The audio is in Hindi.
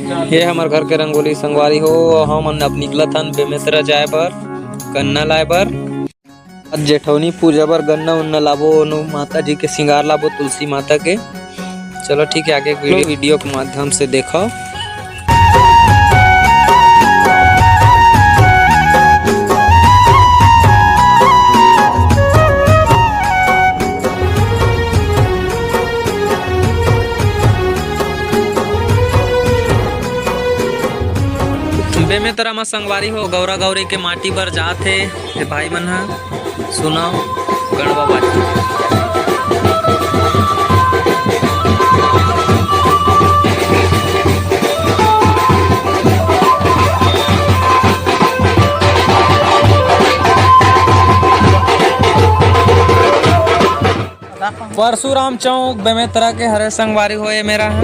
ये हमार घर के रंगोली संगवारी हो। हम अब निकलत हन बेमेतरा जाए बर, गन्ना लाए बर। आज जेठौनी पूजा बर गन्ना उन्ना लाबो, माता जी के श्रृंगार लाबो, तुलसी माता के। चलो ठीक है, आगे वीडियो के माध्यम से देखो। बेमेतरा में संगवारी हो गौरा गौरी के माटी बर जात हे भाई मन ह। सुनो गणवा बाटी। परशुराम चौक बेमेतरा के हरे संगवारी हो ये मेरा है।